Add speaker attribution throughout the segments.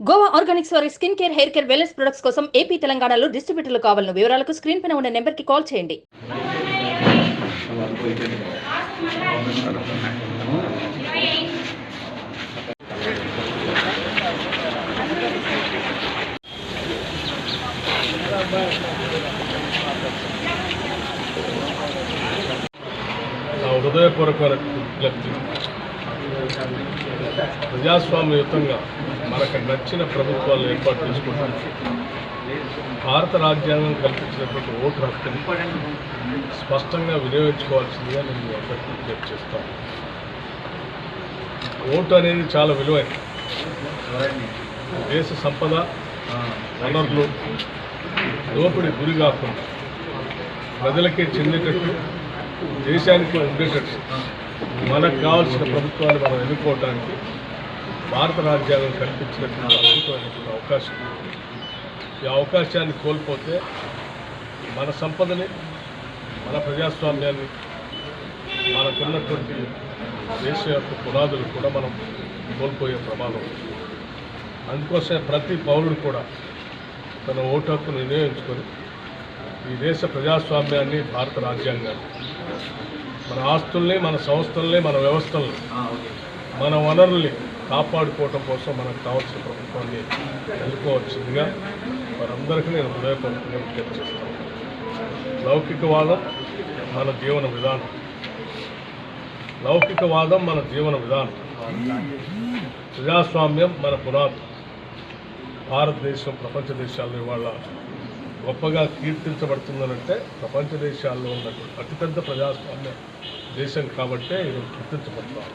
Speaker 1: Goa Organics వారి skin care, hair care, wellness products కోసం AP, తెలంగాణలో డిస్ట్రిబ్యూటర్లు కావాలను వివరాలకు స్క్రీన్ పైన ఉన్న నెంబర్కి కాల్ చేయండి.
Speaker 2: హృదయపూర్వక విజ్ఞప్తి. ప్రజాస్వామ్యయుతంగా మనకు నచ్చిన ప్రభుత్వాలను ఏర్పాటు చేసుకుంటాం. భారత రాజ్యాంగం కల్పించినటువంటి ఓటు హక్కుని స్పష్టంగా వినియోగించుకోవాల్సిందిగా నేను అందరికీ విజ్ఞప్తి చేస్తాను. ఓటు అనేది చాలా విలువైనది. దేశ సంపద, వనరులు దోపిడీ గురి కాకుండా ప్రజలకే చెందేటట్టు, దేశానికి ఉండేటట్టు మనకు కావాల్సిన ప్రభుత్వాన్ని మనం ఎన్నుకోవడానికి భారత రాజ్యాంగం కల్పించినటువంటి అద్భుతమైనటువంటి అవకాశం. ఈ అవకాశాన్ని కోల్పోతే మన సంపదని, మన ప్రజాస్వామ్యాన్ని, మనకున్నటువంటి దేశ యొక్క పునాదులు కూడా మనం కోల్పోయే ప్రమాదం ఉంది. అందుకోసమే ప్రతి పౌరుడు కూడా తన ఓటు హక్కును వినియోగించుకొని ఈ దేశ ప్రజాస్వామ్యాన్ని, భారత రాజ్యాంగాన్ని, మన ఆస్తుల్ని, మన సంస్థల్ని, మన వ్యవస్థల్ని, మన వనరుల్ని కాపాడుకోవటం కోసం మనకు కావాల్సిన ప్రభుత్వాన్ని ఎన్నుకోవాల్సిందిగా వారందరికీ నేను హృదయపూర్వకంగా విజ్ఞప్తి చేస్తాను. లౌకికవాదం మన జీవన విధానం. లౌకికవాదం మన జీవన విధానం. ప్రజాస్వామ్యం మన పునాది. భారతదేశం ప్రపంచ దేశాల్లో ఇవాళ గొప్పగా కీర్తించబడుతుందనంటే ప్రపంచ దేశాల్లో ఉన్నటువంటి అతిపెద్ద ప్రజాస్వామ్య దేశం కాబట్టే ఈరోజు కీర్తించబడుతున్నాం.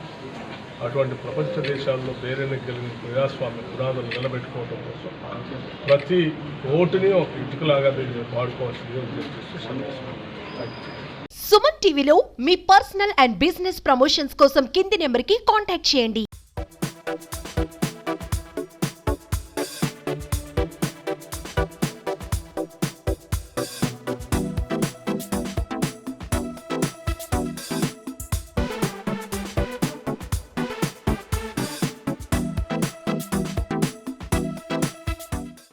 Speaker 2: అటువంటి ప్రపంచ దేశాల్లో పేరెన్ని కలిగిన ప్రజాస్వామ్య పునాదులు నిలబెట్టుకోవడం కోసం ప్రతి ఓటుని ఒక ఇటుకలాగా దీన్ని వాడుకోవాల్సిందిగా ఉద్దేశిస్తూ సందేశం.
Speaker 3: సుమన్ టీవీలో మీ పర్సనల్ అండ్ బిజినెస్ ప్రమోషన్స్ కోసం కింది నెంబర్కి కాంటాక్ట్ చేయండి.